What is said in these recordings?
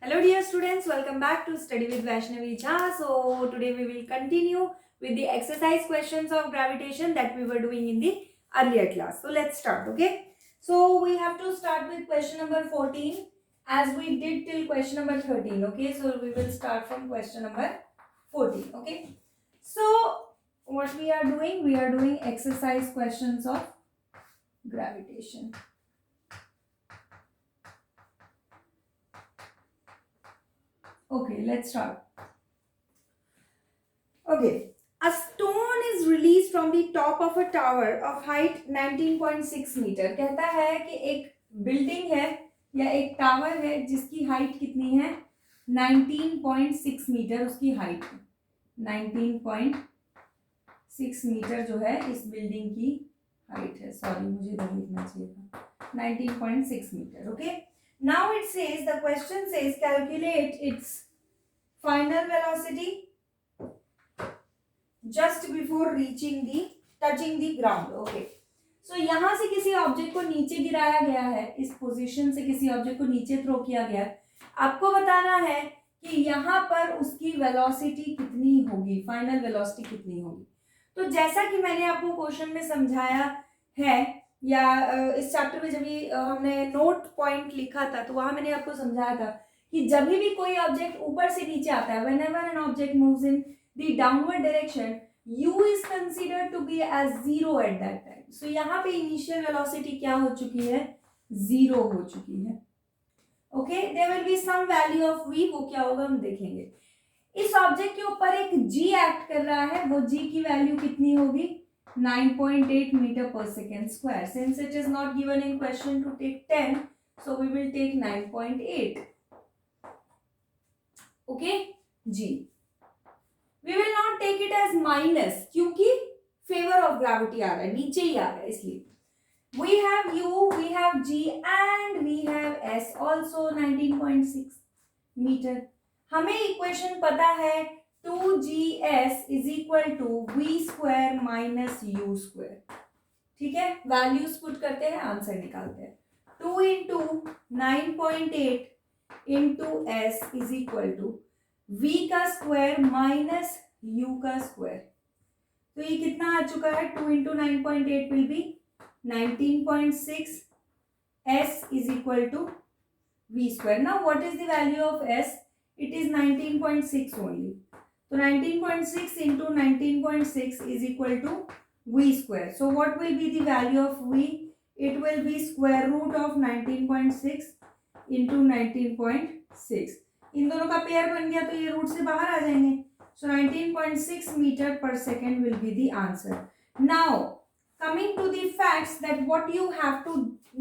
Hello dear students, welcome back to Study with Vaishnavi Jha. So today we will continue with the exercise questions of gravitation that we were doing in the earlier class. So let's start, okay? So we have to start with question number 14 as we did till question number 13, okay? So we will start from question number 14, okay? So what we are doing exercise questions of gravitation. Okay, let's start. Okay, a stone is released from the top of a tower of height 19.6 metre. कहता है कि एक building है या एक tower है जिसकी height कितनी है 19.6 मीटर. उसकी हाइट 19.6 मीटर जो है इस बिल्डिंग की हाइट है. सॉरी, मुझे इधर लिखना चाहिए था. 19.6 metre. Okay, now it says, the question says calculate its final velocity just before touching the ground. Okay, so यहाँ से किसी ऑब्जेक्ट को नीचे गिराया गया है, इस पोजीशन से किसी ऑब्जेक्ट को नीचे थ्रो किया गया है. आपको बताना है कि यहाँ पर उसकी वेलोसिटी कितनी होगी, फाइनल वेलोसिटी कितनी होगी. तो जैसा कि मैंने आपको क्वेश्चन में समझाया है या इस चैप्टर में जब भी हमने नोट पॉइंट लिखा था तो वहां मैंने आपको समझाया था कि जब भी कोई ऑब्जेक्ट ऊपर से नीचे आता है, whenever an object moves in the downward direction, u is considered to be as zero at that time. So यहाँ पे इनिशियल वेलोसिटी क्या हो चुकी है, जीरो हो चुकी है. Okay, there will be some value of v, वो क्या होगा हम देखेंगे. इस ऑब्जेक्ट के ऊपर एक g एक्ट कर रहा है, वो g की वैल्यू कितनी होगी 9.8 metre per second square. Since it is not given in question to take 10, so we will take 9.8. Okay जी, we will not take it as minus क्योंकि फेवर ऑफ ग्रेविटी आ रहा है, नीचे ही आ रहा है, इसलिए. We have u, we have g and we have s also 19.6 metre. हमें इक्वेशन पता है 2gs is equal to v square minus u square. ठीक है, वैल्यूज पुट करते हैं, आंसर निकालते हैं. 2 into 9.8 into s is equal to v का स्क्वायर माइनस u का स्क्वायर. तो ये कितना आ चुका है, 2 into 9.8 will be 19.6. s is equal to v square. Now what is the value of s? It is 19.6 only. तो 19.6 into 19.6 is equal to v square. So what will be the value of v? It will be square root of 19.6 into 19.6. इन दोनों का pair बन गया तो ये root से बाहर आ जाएंगे. So 19.6 metre per second will be the answer. Now coming to the facts that what you have to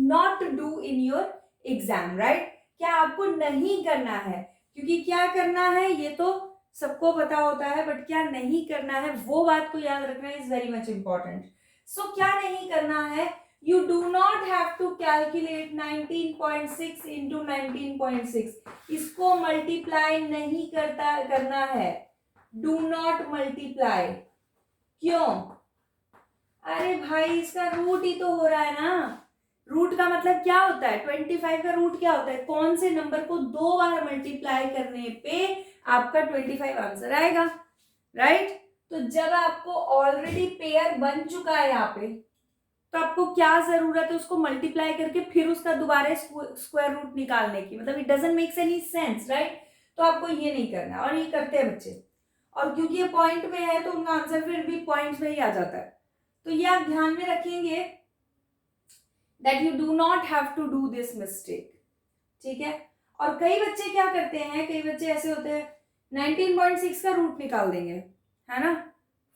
not do in your exam, right? क्या आपको नहीं करना है, क्योंकि क्या करना है ये तो सबको पता होता है, बट क्या नहीं करना है वो बात को याद रखना इज वेरी मच इंपॉर्टेंट. सो क्या नहीं करना है, you do not have to calculate 19.6 into 19.6. इसको मल्टीप्लाई नहीं करना है. do not multiply. क्यों? अरे भाई, इसका रूट ही तो हो रहा है ना. रूट का मतलब क्या होता है, 25 का रूट क्या होता है, कौन से नंबर को 2 बार मल्टीप्लाई करने पे आपका 25 आंसर आएगा, राइट? तो जब आपको ऑलरेडी पेयर बन चुका है यहाँ पे, तो आपको क्या जरूरत है उसको मल्टीप्लाई करके फिर उसका दोबारा स्क्वायर रूट निकालने की. मतलब it doesn't makes any sense, right? तो आपको ये नहीं करना, और ये करते हैं बच्चे. और क्योंकि ये पॉइंट में है तो उनका आंसर फिर भी पॉइंट्स में ही आ जाता है. तो ये आप ध्यान में रखेंगे that you do not have to do this mistake. ठीक है? और कई बच्चे क्या करते हैं, कई बच्चे ऐसे होते हैं 19.6 का रूट निकाल देंगे, है ना,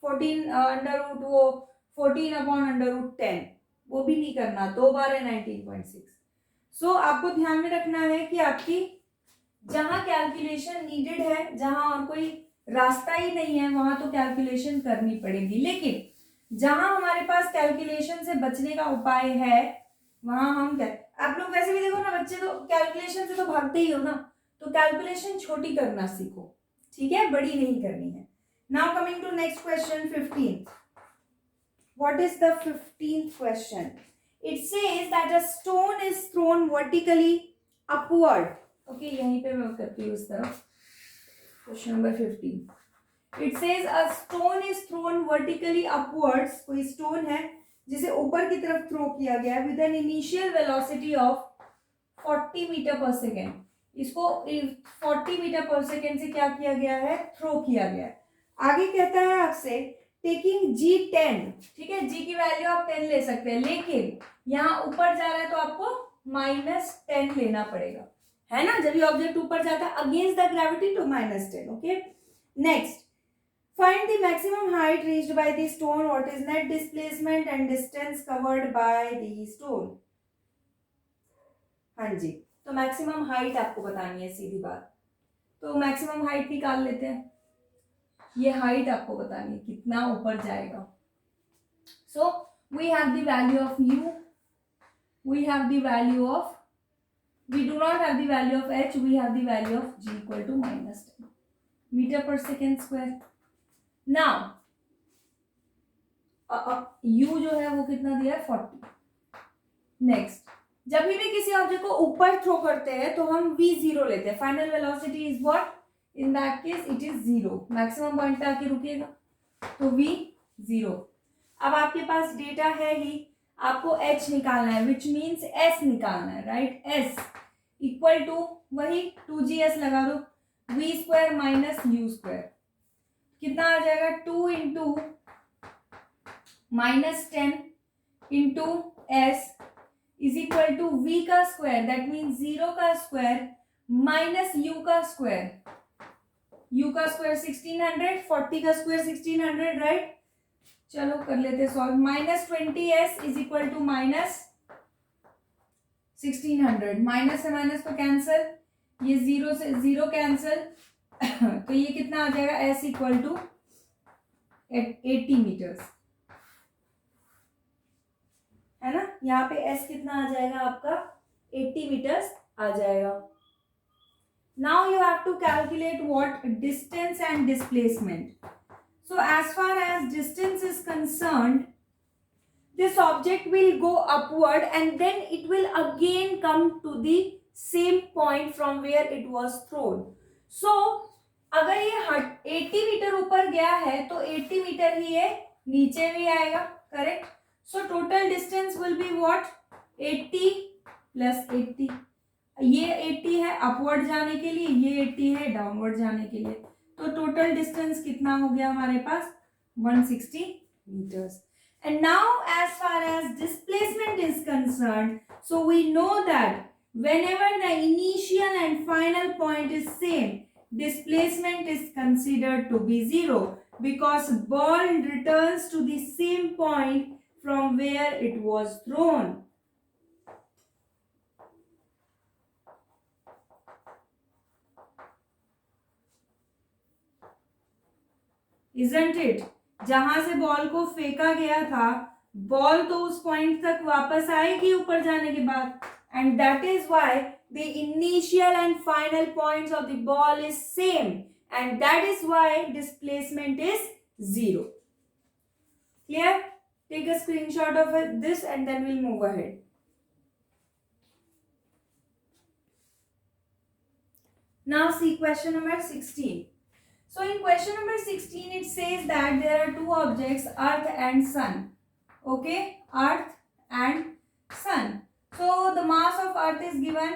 14 अंडर रूट, वो 14 अपॉन अंडर रूट 10, वो भी नहीं करना, 2 बार है 19.6. सो आपको ध्यान में रखना है कि आपकी जहां कैलकुलेशन नीडेड है, जहां और कोई रास्ता ही नहीं है, वहां तो कैलकुलेशन करनी पड़ेगी. लेकिन जहां हमारे पास कैलकुलेशन से बचने का उपाय है वहां हम क्या, आप लोग वैसे भी देखो ना, बच्चे तो कैलकुलेशन से तो भागते ही हो ना, तो कैलकुलेशन छोटी करना सीखो, ठीक है, बड़ी नहीं करनी है. Now coming to next question 15. What is the 15th question? It says that a stone is thrown vertically upward okay, यहीं पे मैं करती हूँ इस तरफ। Question number 15, it says a stone is thrown vertically upwards, कोई स्टोन है जिसे ऊपर की तरफ थ्रो किया गया with an initial velocity of 40 metre per second. इसको 40 मीटर पर सेकेंड से क्या किया गया है, थ्रो किया गया है। आगे कहता है आपसे टेकिंग जी 10, ठीक है, जी की वैल्यू आप 10 ले सकते हैं, लेकिन यहाँ ऊपर जा रहा है तो आपको -10 लेना पड़ेगा, है ना। जब ये ऑब्जेक्ट ऊपर जाता है अगेंस्ट द ग्रेविटी तो -10। Okay, next, find the maximum height reached by the stone, what is net displacement and distance covered by the stone। हाँ जी, तो मैक्सिमम हाइट आपको बतानी है, सीधी बात। तो मैक्सिमम हाइट निकाल लेते हैं, ये हाइट आपको बतानी है कितना ऊपर जाएगा। So we have the value of u, we have the value of, we do not have the value of h, we have the value of g equal to -10 metre per second square. Now u जो है वो कितना दिया है, 40। Next, जब भी किसी object को ऊपर थ्रो करते हैं तो हम v0 लेते हैं, final velocity is what, in that case it is 0, maximum point पे आके रुकेगा तो v0। अब आपके पास डेटा है ही, आपको h निकालना है, विच मीन्स s निकालना है, राइट। s इक्वल टू वही 2gs लगा दो, v square minus u square, कितना आ जाएगा, 2 into -10 into s is equal to v का स्क्वायर, दैट मीन्स 0 का स्क्वायर माइनस u का स्क्वायर, u का स्क्वायर 1600, 40 का स्क्वायर 1600, राइट। चलो कर लेते solve, -20s is equal to -1600, minus से माइनस तो कैंसिल, ये 0 से 0 कैंसिल तो ये कितना आ जाएगा, s इक्वल टू 80 मीटर्स, है ना। यहाँ पे s कितना आ जाएगा आपका, 80 मीटर्स आ जाएगा। Now you have to calculate what distance and displacement. So as far as distance is concerned, this object will go upward and then it will again come to the same point from where it was thrown. So अगर ये 80 metre ऊपर गया है तो 80 metre ही ये नीचे भी आएगा, correct. So total distance will be what, 80 plus 80, ये 80 है अपवर्ड जाने के लिए, ये 80 है डाउनवर्ड जाने के लिए, तो टोटल डिस्टेंस कितना हो गया हमारे पास, 160 meters. And now as far as displacement is concerned, so we know that whenever the initial and final point is same, displacement is considered to be 0 because ball returns to the same point from where it was thrown. Isn't it? जहां से ball को फेंका गया था, ball तो उस point तक वापस आएगी ऊपर जाने के बाद, and that is why the initial and final points of the ball is same, and that is why displacement is 0। Clear? Take a screenshot of this and then will move ahead. Now see question number 16। So in question number 16, it says that there are two objects, Earth and Sun. Okay, Earth and Sun. So the mass of Earth is given,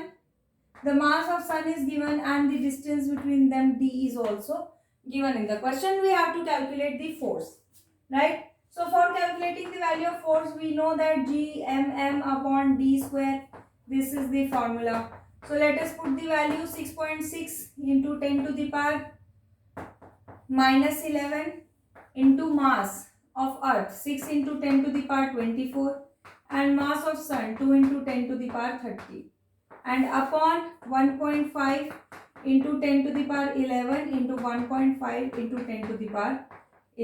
the mass of Sun is given, and the distance between them d is also given in the question. We have to calculate the force, right? So for calculating the value of force, we know that G mm upon d square. This is the formula. So let us put the value 6.6 into 10 to the power -11 into mass of Earth 6 into 10 to the power 24 and mass of Sun 2 into 10 to the power 30 and upon 1.5 into 10 to the power 11 into 1.5 into 10 to the power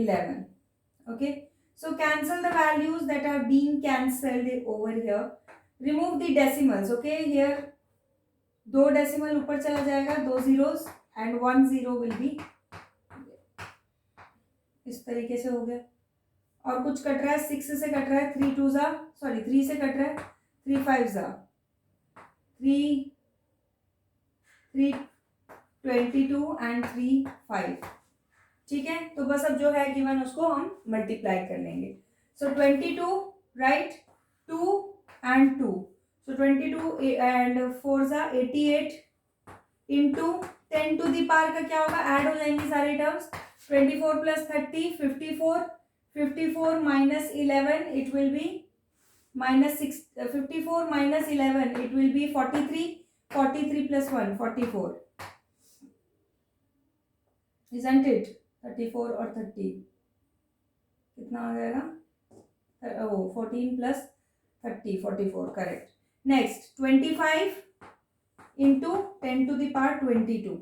11. Okay, so cancel the values that are being cancelled over here. Remove the decimals. Okay, here 2 decimal ऊपर चला जाएगा, 2 zeros and 1 zero will be इस तरीके से हो गया, और कुछ कट रहा है 6 से कट रहा है, 3 से कट रहा है, 3 5 3 322 एंड 3 5। ठीक है, तो बस अब जो है गिवन उसको हम मल्टीप्लाई कर लेंगे। सो 22 राइट, 2 एंड 2, सो 22 एंड 4 ज़ा 88 इंटू 10 टू दी पावर का क्या होगा, ऐड हो जाएंगी सारे terms, 24 plus 30 54, 54 minus 11 it will B minus 6, 54 minus 11 it will be 43, 43 plus 1 44, isn't it? 34 और 30 कितना आ जाएगा, 14 plus 30 44, correct. Next 25 into 10 to the power 22,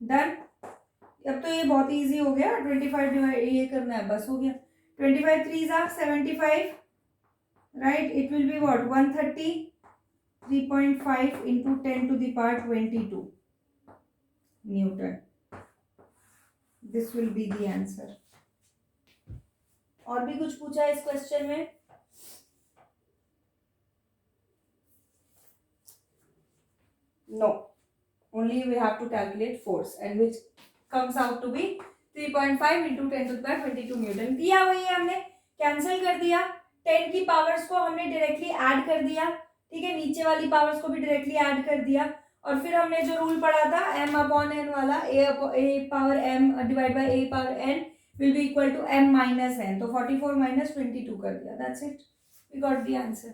done. अब तो ये बहुत इजी हो गया, 25 डिवाइड ये करना है, बस हो गया। 25 3 ज़ा 75, right, it will be what, 130, 3.5 into 10 to the power 22 Newton. This will be the answer. और भी कुछ पूछा है इस क्वेश्चन में? No, only we have to calculate force and which comes out to be 3.5 into 10 to the power 22 Newton. किया वही हमने, कैंसिल कर दिया, 10 की पावर्स को हमने डायरेक्टली ऐड कर दिया, ठीक है, नीचे वाली पावर्स को भी डायरेक्टली ऐड कर दिया, और फिर हमने जो रूल पढ़ा था m अपॉन n वाला, a power m divide by a power n will be equal to m minus n, तो 44 माइनस 22 कर दिया, that's it, we got the answer.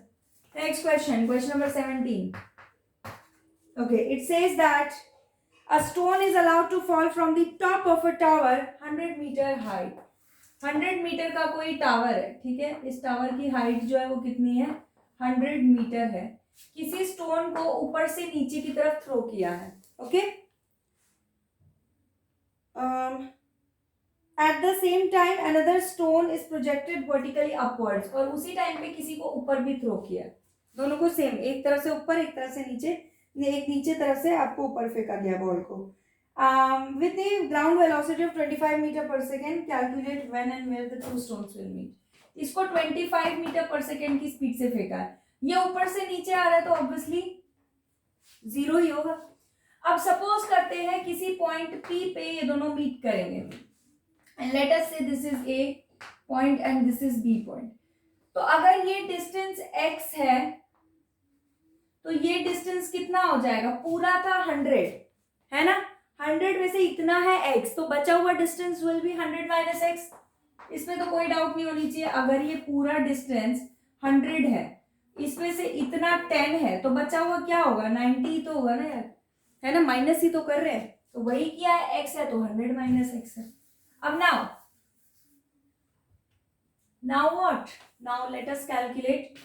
Next question, question number 17। Okay, it says that a stone is allowed to fall from the top of a tower 100 metre high. 100 metre का कोई tower है, ठीक है, इस tower की height जो है वो कितनी है, 100 मीटर है। किसी स्टोन को ऊपर से नीचे की तरफ थ्रो किया है, okay, at the same time another stone is projected vertically upwards, और उसी टाइम पे किसी को ऊपर भी थ्रो किया है, दोनों को सेम, एक तरफ से ऊपर एक तरफ से नीचे, एक नीचे तरफ से आपको ऊपर फेंका गया बॉल को। With the ground velocity of 25 meter per second, calculate when and where the two stones will meet. इसको 25 मीटर पर सेकेंड की स्पीड से फेंका है, ये ऊपर से नीचे आ रहा है तो ऑब्वियसली 0 ही होगा। अब सपोज करते हैं किसी पॉइंट P पे ये दोनों मीट करेंगे, एंड लेट अस से this is A point and this is B point. तो अगर ये डिस्टेंस x है तो ये डिस्टेंस कितना हो जाएगा, पूरा था 100 है ना, 100 में से इतना है x, तो बचा हुआ distance will be 100 minus x। इसमें तो कोई डाउट नहीं होनी चाहिए, अगर ये पूरा डिस्टेंस 100 है, इसमें से इतना 10 है, तो बचा हुआ क्या होगा, 90 तो होगा ना यार, है ना, माइनस ही तो कर रहे हैं, तो वही किया है, x है तो 100 माइनस x है। अब now what, now let us calculate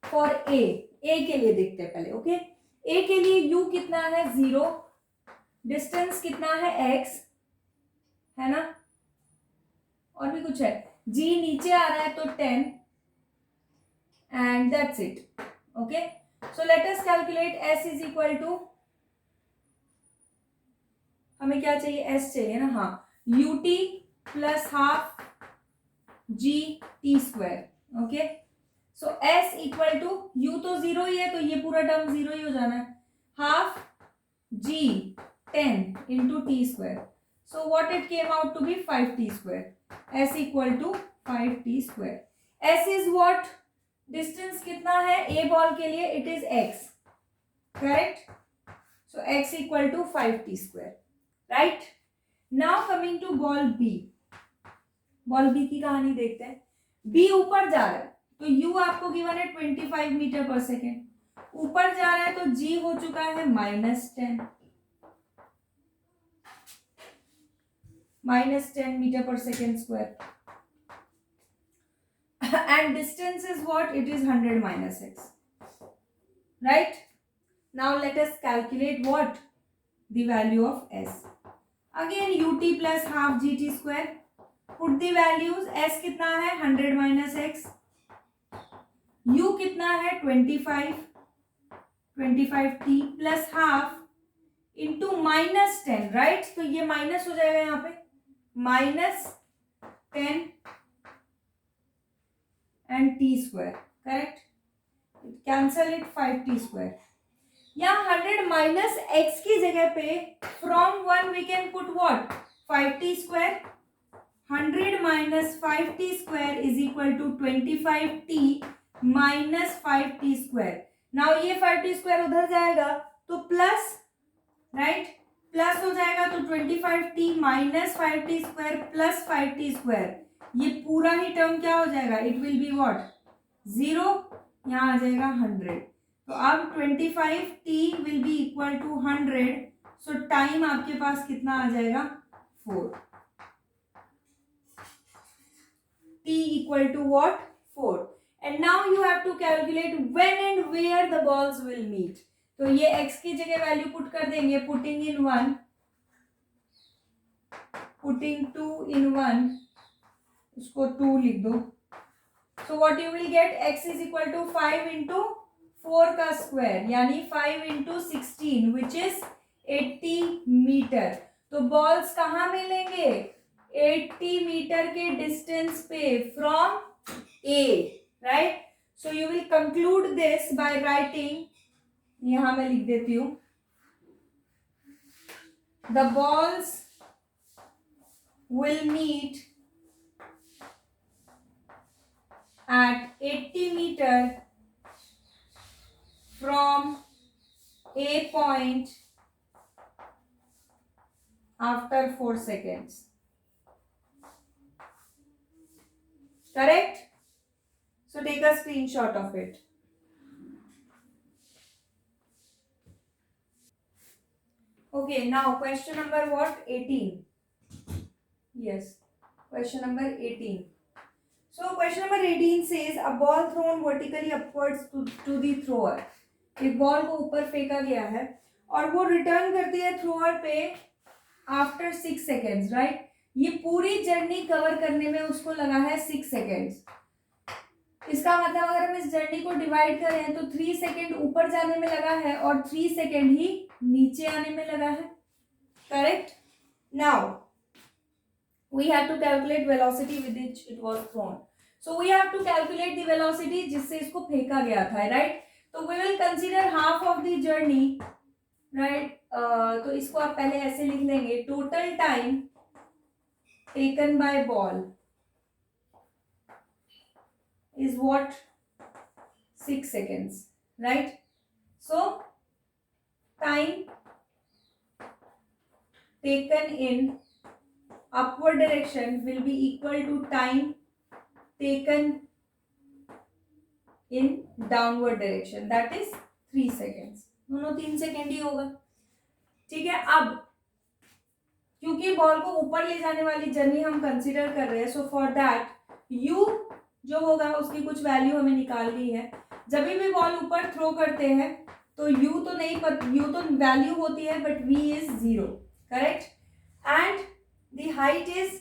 for a के लिए देखते हैं पहले, ओके। a के लिए u कितना है, 0, डिस्टेंस कितना है x, है ना, और भी कुछ है, g नीचे आ रहा है तो 10 and that's it, okay. So let us calculate s is equal to, हमें क्या चाहिए, s चाहिए ना, हाँ, ut plus half g t square, okay. So s equal to, u तो 0 ही है तो ये पूरा टर्म 0 ही हो जाना है, half g 10 into t square, so what it came out to be 5t square, s equal to 5t square. s is what, distance कितना है a बॉल के लिए, it is x, correct, so x equal to 5t square, right. Now coming to ball b, ball b की कहानी देखते हैं। b ऊपर जा रहा है तो u आपको गिवन है 25 मीटर पर सेकेंड, ऊपर जा रहा है तो g हो चुका है -10, -10 metre per second square, and distance is what, it is 100 minus x, right। now let us calculate what, the value of s, again ut plus half gt square, put the values, s कितना है 100 minus x, u कितना है 25 25t plus half into -10, right, तो ये minus हो जाएगा यहाँ पे, -10 and t square, correct, cancel it, 5t square, यहाँ 100 माइनस x की जगह पे from 1 we can put what 5t square. 100 minus 5t square is equal to 25t minus 5t square. Now ये 5t स्क्वायर उधर जाएगा तो प्लस, राइट, प्लस हो जाएगा तो 25t minus 5t square plus 5t square. ये पूरा ही टर्म क्या हो जाएगा, इट विल बी व्हाट 0. यहाँ आ जाएगा 100. तो अब 25t will be equal to 100. So time आपके पास कितना आ जाएगा 4. t equal to what 4. and now you have to calculate when and where the balls will meet. तो ये x की जगह वैल्यू पुट कर देंगे. पुटिंग इन 1, पुटिंग 2 इन 1, उसको 2 लिख दो. So what you will get, x is equal to 5 into 4 का स्क्वायर यानी 5 इंटू 16 विच इज 80 मीटर. तो बॉल्स कहाँ मिलेंगे, 80 मीटर के डिस्टेंस पे from A, right. So you will conclude this by writing, यहां मैं लिख देती हूं, the balls will meet at 80 meter from A point after 4 seconds. Correct? So take a screenshot of it. Okay, now question number what? 18. Yes, question number 18. So question number 18 says a ball thrown vertically upwards to the thrower. एक ball को ऊपर फेंका गया है और वो return करती है थ्रोअर पे आफ्टर 6 सेकेंड्स, राइट. ये पूरी जर्नी कवर करने में उसको लगा है 6 सेकेंड्स. इसका मतलब अगर हम इस जर्नी को डिवाइड करें तो 3 सेकेंड ऊपर जाने में लगा है और 3 सेकेंड ही नीचे आने में लगा है. Correct. Now we have to calculate velocity with which it was thrown. So we have to calculate the velocity जिससे इसको फेंका गया था, right. तो we will consider half of the journey, right. तो इसको आप पहले ऐसे लिख लेंगे, total time taken by ball is what 6 seconds, right. So time taken in upward direction will be equal to time taken in downward direction, that is 3 seconds. दोनों 3 second ही होगा. ठीक है. अब क्योंकि बॉल को ऊपर ले जाने वाली जर्नी हम कंसीडर कर रहे हैं, सो फॉर दैट u जो होगा उसकी कुछ वैल्यू हमें निकालनी है. जब भी बॉल ऊपर थ्रो करते हैं तो u तो नहीं, u तो वैल्यू होती है but v is 0. Correct. And the height is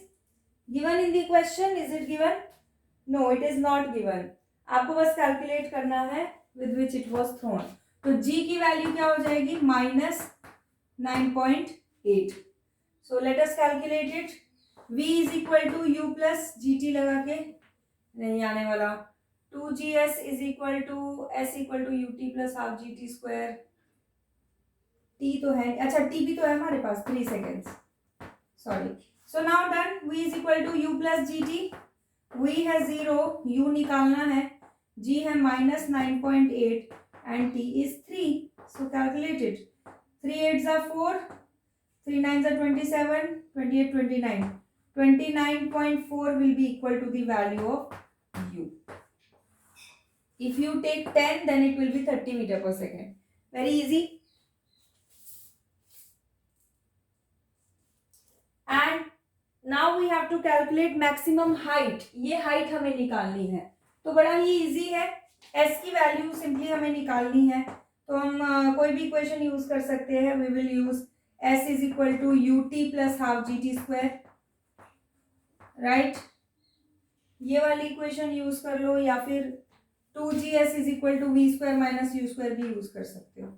given in the question. Is it given? No, it is not given. आपको बस कैलकुलेट करना है with which it was thrown. तो g की वैल्यू क्या हो जाएगी, -9.8. so let us calculate it. v is equal to u plus gt लगा के नहीं आने वाला. 2gs is equal to s equal to ut plus half gt square. t तो है, अच्छा t भी तो है हमारे पास, 3 seconds. Sorry. So now done. V is equal to u plus gt. V है 0, u निकालना है, g है -9.8 and t is 3. So calculate it. 3 8s are 4, 3 9s are 27, 28 29. 29.4 will be equal to the value of u. If you take 10, then it will be 30 meter per second. Very easy. And now we have to calculate maximum height. ये height हमें निकालनी है तो बड़ा ही easy है. s की value simply हमें निकालनी है तो हम कोई भी इक्वेशन यूज कर सकते हैं. we will use s is equal to ut plus half gt square, right. ये वाली इक्वेशन यूज कर लो या फिर 2gs is equal to v square minus u square भी यूज कर सकते हो.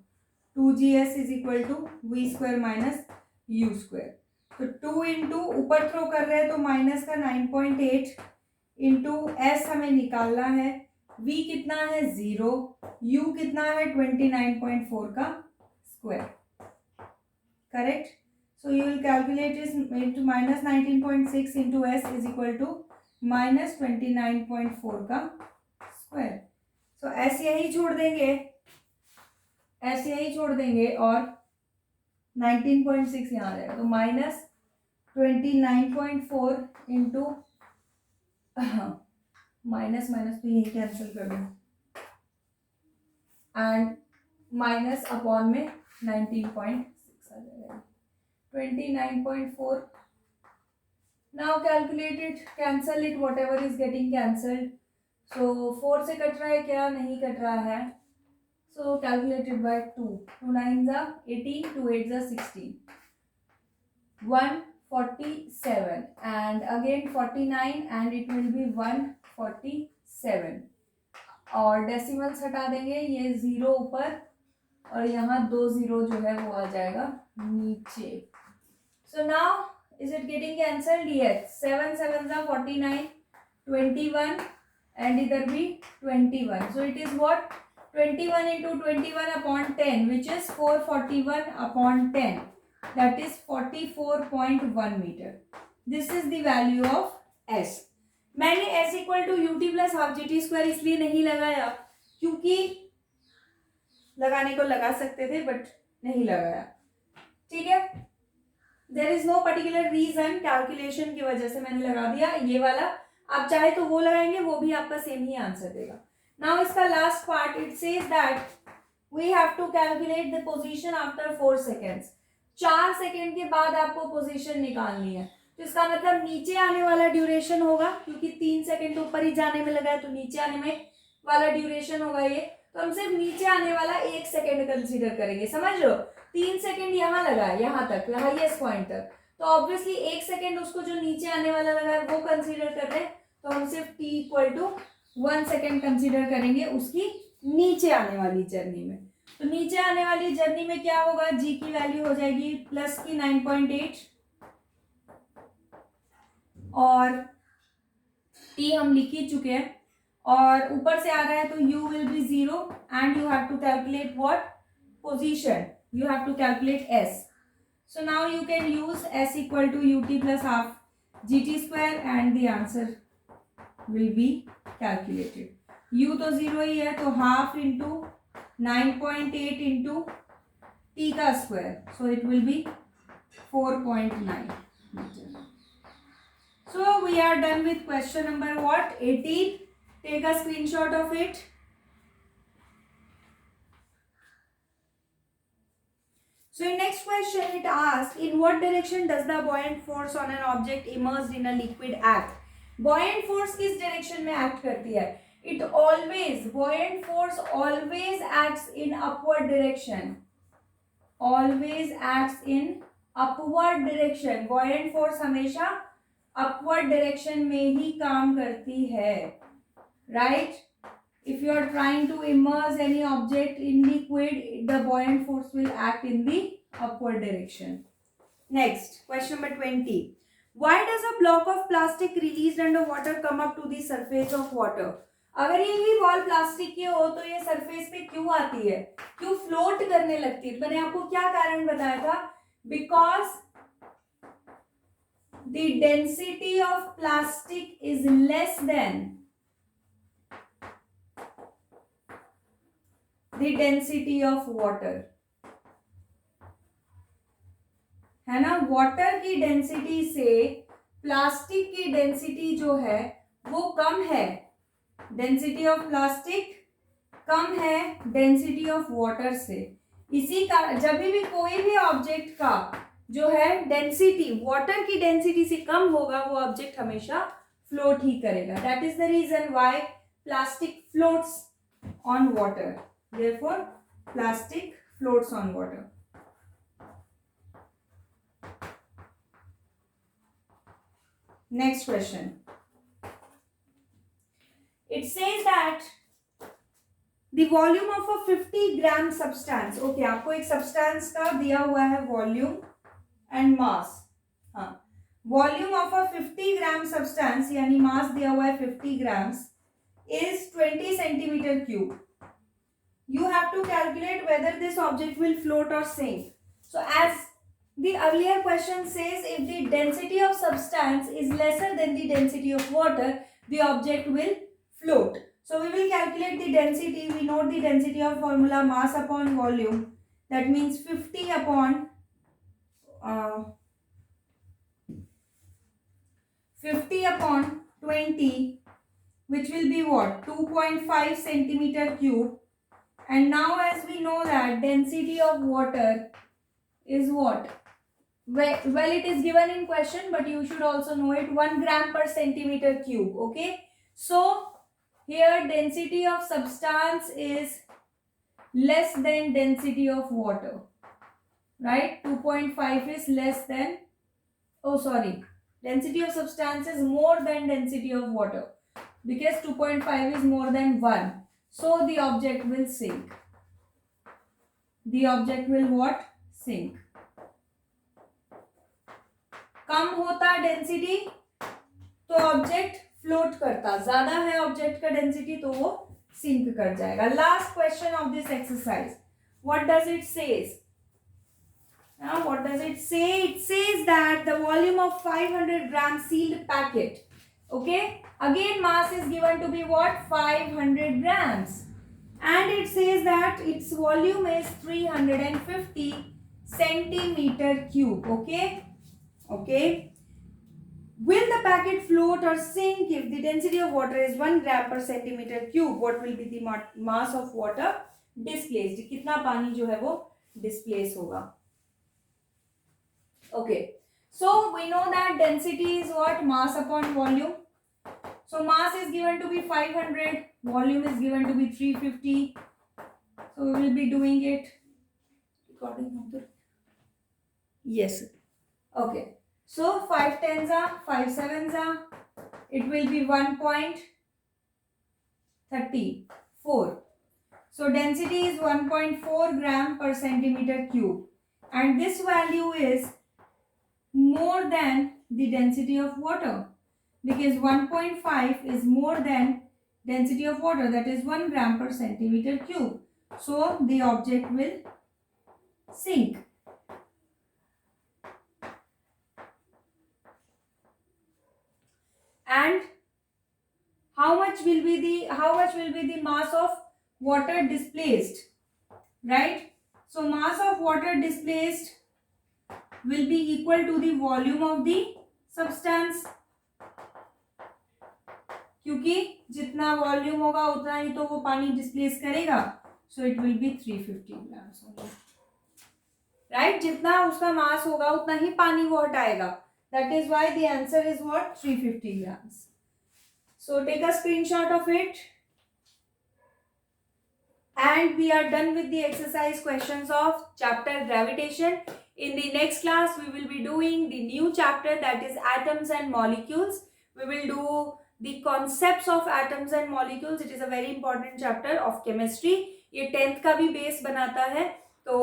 2gs is equal to v square minus u square. तो 2 इंटू ऊपर थ्रो कर रहे हैं तो माइनस का 9.8 इंटू एस हमें निकालना है. v कितना है 0, u कितना है 29.4 का square. Correct? So you will calculate is into minus 19.6 into s is equal to minus 29.4 का स्क्वायर. सो s यही छोड़ देंगे, s यही छोड़ देंगे और 19.6 यहाँ आ जाएगा. तो माइनस 29.4 इंटू माइनस माइनस तो यही कैंसिल कर दूँ एंड माइनस अपॉन में 19.6 आ जाएगा. 29.4. Now calculate it, cancel it, whatever is getting cancelled. So 4 से कट रहा है क्या? नहीं कट रहा है. So calculated by 2. 2 9s are 18, 2 8s are 16. 147 and again 49 and it will be 147. और डेसिमल्स हटा देंगे, ये 0 ऊपर और यहाँ 2 0 जो है वो आ जाएगा नीचे. So now is it getting cancelled? Yes. 7 7s are 49, 21 and इधर भी 21. So it is what? 21 into 21 upon 10 which is 441 upon 10. That is 44.1 meter. This is the value of S. मैंने S equal to UT plus half GT square इसलिए नहीं लगाया क्योंकि लगाने को लगा सकते थे बट नहीं लगाया. ठीक है. There is no particular reason, calculation की वजह से मैंने लगा दिया ये वाला. आप चाहे तो वो लगाएंगे, वो भी आपका सेम ही आंसर देगा. नाउ इसका last part, it says that we have to calculate the position after 4 seconds. 4 second के बाद आपको पोजीशन निकालनी है. तो इसका मतलब नीचे आने वाला ड्यूरेशन होगा क्योंकि 3 सेकेंड ऊपर ही जाने में लगा है तो नीचे आने में वाला ड्यूरेशन होगा ये. तो हम सिर्फ नीचे आने वाला 1 सेकेंड कंसीडर करेंगे. समझ लो, 3 सेकेंड यहाँ लगा है, यहाँ तक हाईएस्ट पॉइंट तक. तो ऑब्वियसली 1 सेकेंड उसको जो नीचे आने वाला लगा है वो कंसीडर कर रहे हैं. तो हम सिर्फ t equal to 1 second consider करेंगे उसकी नीचे आने वाली जर्नी में. तो नीचे आने वाली जर्नी में क्या होगा? g की वैल्यू हो जाएगी प्लस की 9.8 और t हम लिख ही चुके हैं और ऊपर से आ रहा है तो u will be 0 and you have to calculate what? Position. You have to calculate S. So now you can use S equal to UT plus half GT square and the answer will be calculated. U तो 0 ही है तो half into 9.8 into T का square. So it will be 4.9 meter. So we are done with question number what? 18. Take a screenshot of it. So in next question it asks, in what direction does the buoyant force on an object immersed in a liquid act? Buoyant force किस direction में act करती है? It always, buoyant force always acts in upward direction. Always acts in upward direction. Buoyant force हमेशा upward direction में ही काम करती है. Right? If you are trying to immerse any object in liquid, the buoyant force will act in the upward direction. Next, question number 20. Why does a block of plastic released under water come up to the surface of water? अगर ये भी ball plastic की हो तो ये surface पे क्यों आती है? क्यों फ्लोट करने लगती है? मैंने आपको क्या कारण बताया था? Because the density of plastic is less than the density of water. है ना? वाटर की डेंसिटी से प्लास्टिक की डेंसिटी जो है वो कम है. डेंसिटी ऑफ प्लास्टिक कम है डेंसिटी ऑफ वाटर से. इसी का जब भी कोई भी ऑब्जेक्ट का जो है डेंसिटी वाटर की डेंसिटी से कम होगा वो ऑब्जेक्ट हमेशा फ्लोट ही करेगा. That is the reason why plastic floats on water. Therefore, plastic floats on water. Next question. It says that the volume of a 50 gram substance. Okay, आपको एक substance का दिया हुआ है volume and mass. हाँ, volume of a 50 gram substance यानी mass दिया हुआ है 50 grams is 20 centimeter cube. you have to calculate whether this object will float or sink. So as the earlier question says, if the density of substance is lesser than the density of water, the object will float. So we will calculate the density. We know the density of formula mass upon volume. That means 50 upon 50 upon 20, which will be what? 2.5 centimeter cube. And now as we know that density of water is what? Well, it is given in question, but you should also know it, 1 gram per centimeter cube. Okay, so here density of substance is less than density of water, right? 2.5 is less than, oh sorry, density of substance is more than density of water, because 2.5 is more than 1. So the object will sink. The object will what? Sink. कम होता density तो object float करता, ज्यादा है object का density तो वो sink कर जाएगा. Last question of this exercise, what does it says? What does it say? It says that the volume of 500 gram sealed packet. Okay, again mass is given to be what? 500 grams, and it says that its volume is 350 centimeter cube. Okay, will the packet float or sink if the density of water is 1 gram per centimeter cube? What will be the mass of water displaced? कितना पानी जो है वो displace होगा? Okay, so we know that density is what? Mass upon volume. So mass is given to be 500, volume is given to be 350. So we will be doing it according to, yes. Okay, so 5 tens are, 5 sevens are, it will be 1.34. So density is 1.4 gram per centimeter cube, and this value is more than the density of water, because 1.5 is more than density of water, that is 1 gram per centimeter cube. So the object will sink. And how much will be the mass of water displaced, right? So mass of water displaced will be equal to the volume of the substance, क्योंकि जितना volume होगा उतना ही तो वो पानी displace करेगा. So it will be 350 grams, right? जितना उसका मास होगा उतना ही पानी वो हटाएगा. That is why the answer is what? 350 grams. So take a screenshot of it. And we are done with the exercise questions of chapter gravitation. In the next class, we will be doing the new chapter, that is atoms and molecules. We will do the concepts of atoms and molecules. It is a very important chapter of chemistry. ये 10th का भी base बनाता है, तो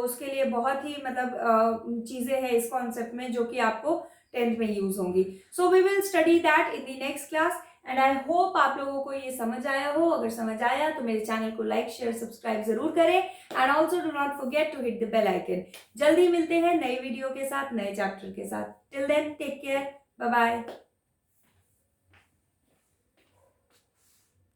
उसके लिए बहुत ही मतलब चीज़ें हैं इस कॉन्सेप्ट में जो कि आपको 10th में यूज होंगी. So we will study that in the next class. And I hope आप लोगों को ये समझ आया हो. अगर समझ आया तो मेरे चैनल को लाइक शेयर सब्सक्राइब जरूर करें. And also do not forget to hit the bell icon. जल्दी मिलते हैं नए वीडियो के साथ, नए चैप्टर के साथ. Till then take care, bye bye.